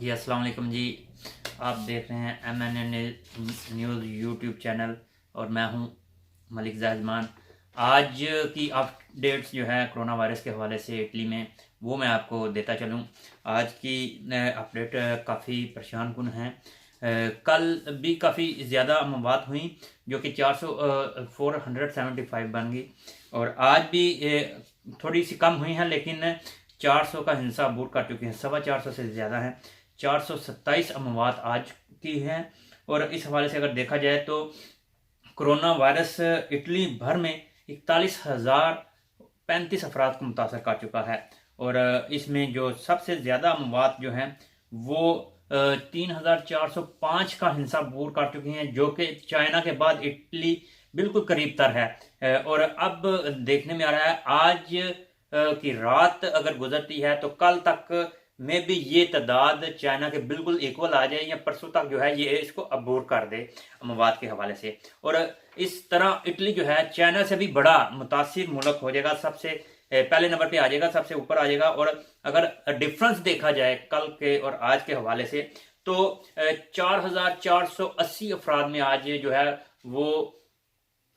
जी अस्सलाम वालेकुम जी। आप देख रहे हैं MNN न्यूज़ यूट्यूब चैनल और मैं हूं मलिक ज़ाहिदमान। आज की अपडेट्स जो है कोरोना वायरस के हवाले से इटली में, वो मैं आपको देता चलूं। आज की अपडेट काफ़ी परेशान कुन है। कल भी काफ़ी ज़्यादा मवात हुई जो कि 475 बन गई, और आज भी थोड़ी सी कम हुई हैं, लेकिन 400 का हिस्सा अबूर कर चुके हैं। 450 से ज़्यादा हैं। 427 अमवात आज की हैं। और इस हवाले से अगर देखा जाए तो कोरोना वायरस इटली भर में 41,035 अफराद को मुतासर कर चुका है। और इसमें जो सबसे ज़्यादा अमवात जो हैं वो 3,405 का हिस्सा अबूर कर चुकी हैं, जो कि चाइना के बाद इटली बिल्कुल करीब तर है। और अब देखने में आ रहा है आज की रात अगर गुजरती है तो कल तक में भी ये तादाद चाइना के बिल्कुल इक्वल आ जाए, या परसों तक जो है ये इसको अबूर कर दे अमवात के हवाले से। और इस तरह इटली जो है चाइना से भी बड़ा मुतासिर मुल्क हो जाएगा, सबसे पहले नंबर पे आ जाएगा, सबसे ऊपर आ जाएगा। और अगर डिफरेंस देखा जाए कल के और आज के हवाले से तो 4,480 अफराद में आज जो है वो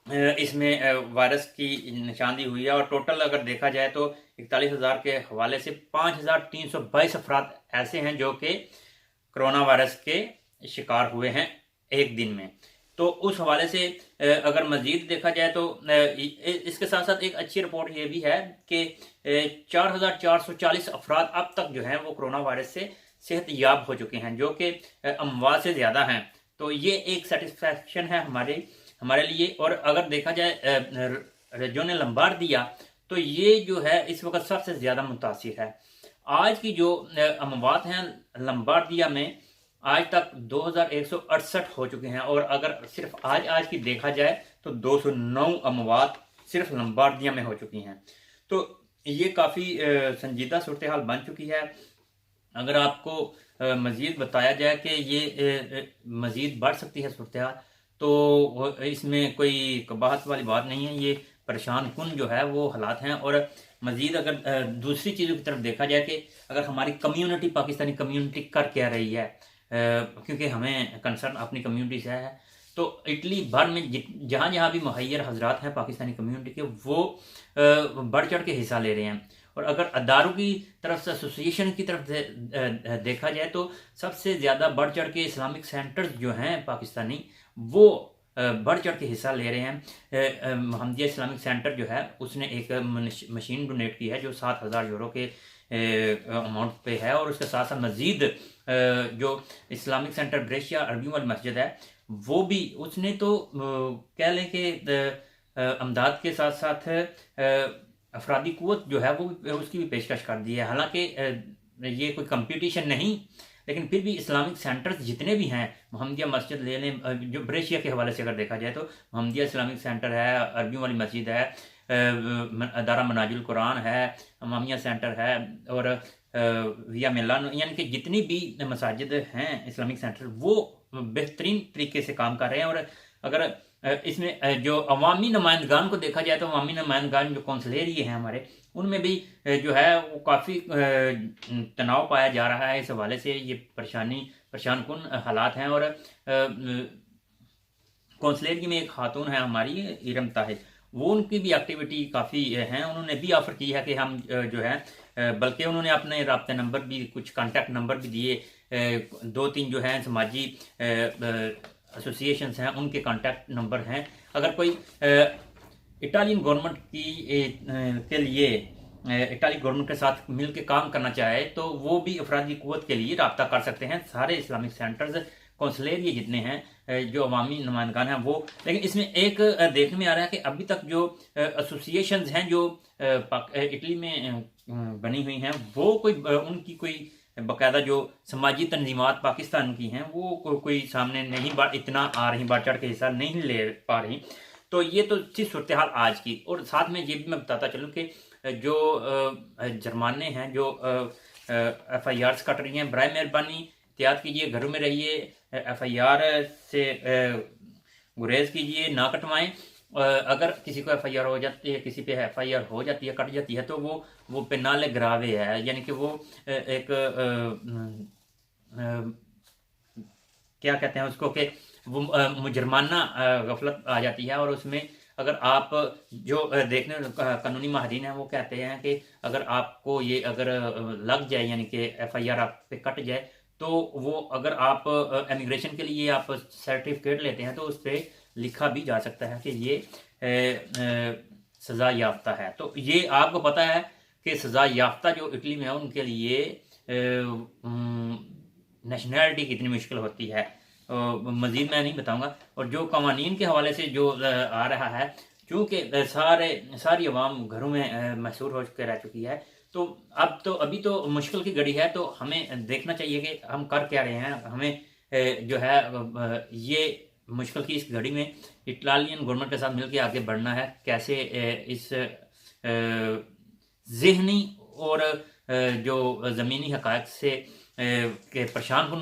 इसमें वायरस की निशानदी हुई है। और टोटल अगर देखा जाए तो 41,000 के हवाले से 5,322 अफराद ऐसे हैं जो कि कोरोना वायरस के शिकार हुए हैं एक दिन में। तो उस हवाले से अगर मजीद देखा जाए तो इसके साथ साथ एक अच्छी रिपोर्ट ये भी है कि 4,440 अफराद अब तक जो हैं वो कोरोना वायरस से सेहत याब हो चुके हैं, जो कि अमवात से ज़्यादा हैं। तो ये एक सेटिस्फैक्शन है हमारे लिए। और अगर देखा जाए रेजियोने लंबार्दिया, तो ये जो है इस वक्त सबसे ज़्यादा मुतासिर है। आज की जो अमवात हैं लंबार्दिया में आज तक 2,168 हो चुके हैं। और अगर सिर्फ आज की देखा जाए तो 209 अमवात सिर्फ लंबार्दिया में हो चुकी हैं। तो ये काफ़ी संजीदा सूरत हाल बन चुकी है। अगर आपको मज़ीद बताया जाए कि ये मज़ीद बढ़ सकती है सूरत हाल, तो इसमें कोई कबाहत वाली बात नहीं है। ये परेशान कुन जो है वो हालात हैं। और मज़ीद अगर दूसरी चीज़ों की तरफ देखा जाए कि अगर हमारी कम्युनिटी, पाकिस्तानी कम्युनिटी कर क्या रही है, क्योंकि हमें कंसर्न अपनी कम्युनिटी से है, तो इटली भर में जहाँ जहाँ भी मुहैयर हजरात हैं पाकिस्तानी कम्युनिटी के, वो बढ़ चढ़ के हिस्सा ले रहे हैं। और अगर अदारों की तरफ से, एसोसिएशन की तरफ से देखा जाए तो सबसे ज़्यादा बढ़ चढ़ के इस्लामिक सेंटर्स जो हैं पाकिस्तानी, वो बढ़ चढ़ के हिस्सा ले रहे हैं। मोहम्मदिया इस्लामिक सेंटर जो है उसने एक मशीन डोनेट की है जो 7,000 यूरो के अमाउंट पे है। और उसके साथ साथ मज़ीद जो इस्लामिक सेंटर ब्रेशिया अरबी वाली मस्जिद है, वो भी उसने तो कह लें कि अमदाद के साथ साथ अफरादी कुव्वत जो है वो उसकी भी पेशकश कर दी है। हालांकि ये कोई कंपटीशन नहीं, लेकिन फिर भी इस्लामिक सेंटर्स जितने भी हैं, मोहम्मदिया मस्जिद ले लें, जो ब्रेशिया के हवाले से अगर देखा जाए तो मोहम्मदिया इस्लामिक सेंटर है, अरबी वाली मस्जिद है, अदारा मनाजिल कुरान है, अमामिया सेंटर है, और विया मिलान, यानी कि जितनी भी मसाजिद हैं इस्लामिक सेंटर, वो बेहतरीन तरीके से काम कर रहे हैं। और अगर इसमें जो अवामी नुमाइंदगान को देखा जाए तो अवामी नुमाइंदगान जो कौंसलेरिए हैं हमारे, उनमें भी जो है वो काफ़ी तनाव पाया जा रहा है। इस हवाले से ये परेशान कुन हालात हैं। और कौंसलेरी में एक खातून है हमारी, इरम ताहिर, वो उनकी भी एक्टिविटी काफ़ी हैं। उन्होंने भी ऑफ़र की है कि हम जो है, बल्कि उन्होंने अपने राब्ते नंबर भी, कुछ कॉन्टैक्ट नंबर भी दिए, 2-3 जो हैं समाजी एसोसिएशंस हैं उनके कॉन्टैक्ट नंबर हैं। अगर कोई इटालियन गवर्नमेंट के लिए इटाली गवर्नमेंट के साथ मिल के काम करना चाहे तो वो भी अफरादी कुव्वत के लिए रब्ता कर सकते हैं। सारे इस्लामिक सेंटर्स, कौंसलेरिए जितने हैं, जो अवामी नुमाइंदगान हैं वो। लेकिन इसमें एक देखने में आ रहा है कि अभी तक जो एसोसिएशंस हैं जो इटली में बनी हुई हैं, वो उनकी कोई बाकायदा जो समाजी तंजीमात पाकिस्तान की हैं वो कोई सामने नहीं इतना आ रही, बढ़ चढ़ के हिस्सा नहीं ले पा रही। तो ये तो थी सूरत हाल आज की। और साथ में ये भी मैं बताता चलूँ कि जो जुर्माने हैं, जो FIRs कट रही हैं, बराए मेहरबानी एहतियात कीजिए, घरों में रहिए, FIR से गुरेज कीजिए, ना कटवाएं। अगर किसी को FIR हो जाती है, किसी पे FIR हो जाती है, कट जाती है, तो वो पेनाले ग्रावे है, यानी कि वो एक क्या कहते हैं उसको कि वो मुजरमाना गफलत आ जाती है। और उसमें अगर आप जो देखने कानूनी माहिरीन हैं वो कहते हैं कि अगर आपको ये अगर लग जाए, यानी कि FIR आप पे कट जाए, तो वो अगर आप इमिग्रेशन के लिए आप सर्टिफिकेट लेते हैं तो उस पर लिखा भी जा सकता है कि ये सज़ा याफ्ता है। तो ये आपको पता है कि सज़ा याफ्ता जो इटली में है उनके लिए नेशनैलिटी कितनी मुश्किल होती है, मज़ीद मैं नहीं बताऊंगा। और जो कवानीन के हवाले से जो आ रहा है, चूँकि सारी अवाम घरों में महसूर हो के रह चुकी है, तो अब तो अभी तो मुश्किल की घड़ी है, तो हमें देखना चाहिए कि हम कर क्या रहे हैं। हमें जो है ये मुश्किल की इस घड़ी में इटालियन गवर्नमेंट के साथ मिलकर आगे बढ़ना है। कैसे इस ज़हनी और जो ज़मीनी हक़ाइक़ से के परेशान कुन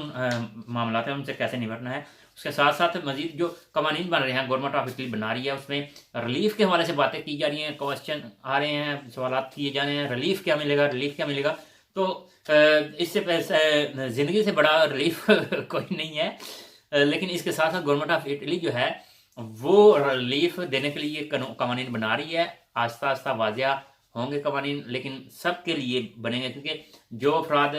मामला हैं उनसे कैसे निपटना है। उसके साथ साथ मजीद जो कवानीन बन रहे हैं, गवर्नमेंट ऑफ इटली बना रही है, उसमें रिलीफ के हवाले से बातें की जा रही हैं, क्वेश्चन आ रहे हैं, सवाल किए जा रहे हैं, रिलीफ क्या मिलेगा, रिलीफ क्या मिलेगा। तो इससे ज़िंदगी से बड़ा रिलीफ कोई नहीं है। लेकिन इसके साथ साथ गवर्नमेंट ऑफ इटली जो है वो रिलीफ देने के लिए कवानीन बना रही है। आस्ता आस्ता वाजिया होंगे कवानीन, लेकिन सबके लिए बनेंगे, क्योंकि जो अफराद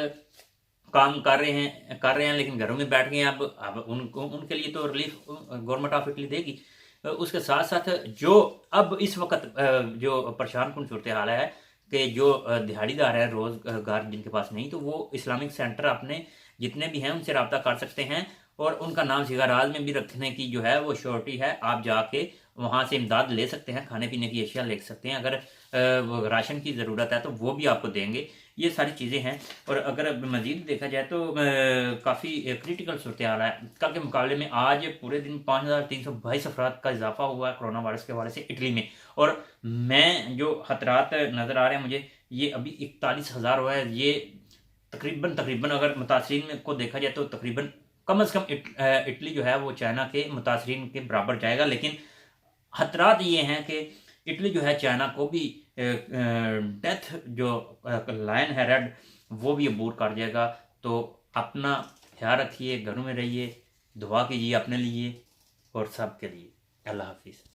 काम कर रहे हैं लेकिन घरों में बैठ गए हैं, अब उनके लिए तो रिलीफ गवर्नमेंट ऑफ इटली देगी। उसके साथ साथ जो अब इस वक्त जो परेशान कुन सूरत हाल है कि जो दिहाड़ीदार है, रोजगार जिनके पास नहीं, तो वो इस्लामिक सेंटर अपने जितने भी हैं उनसे रब्ता कर सकते हैं और उनका नाम सिगाराज में भी रखने की जो है वो श्योरिटी है। आप जाके वहाँ से इमदाद ले सकते हैं, खाने पीने की अशिया ले सकते हैं, अगर राशन की ज़रूरत है तो वो भी आपको देंगे। ये सारी चीज़ें हैं। और अगर मज़ीद देखा जाए तो काफ़ी क्रिटिकल सूरत हाल है। कल के मुकाबले में आज पूरे दिन 5322 अफराद का इजाफा हुआ है कोरोना वायरस के हवाले से इटली में। और मैं जो खतरात नज़र आ रहे हैं मुझे, ये अभी 41,000 हुआ है। ये तकरीबन अगर मुतासरीन को देखा जाए तो तकरीबन कम से कम इटली जो है वो चाइना के मुतासरीन के बराबर जाएगा। लेकिन खतरात ये हैं कि इटली जो है चाइना को भी डेथ जो लाइन है रेड, वो भी अबूर कर जाएगा। तो अपना ख्याल रखिए, घरों में रहिए, दुआ कीजिए अपने लिए और सब के लिए। अल्लाह हाफिज़।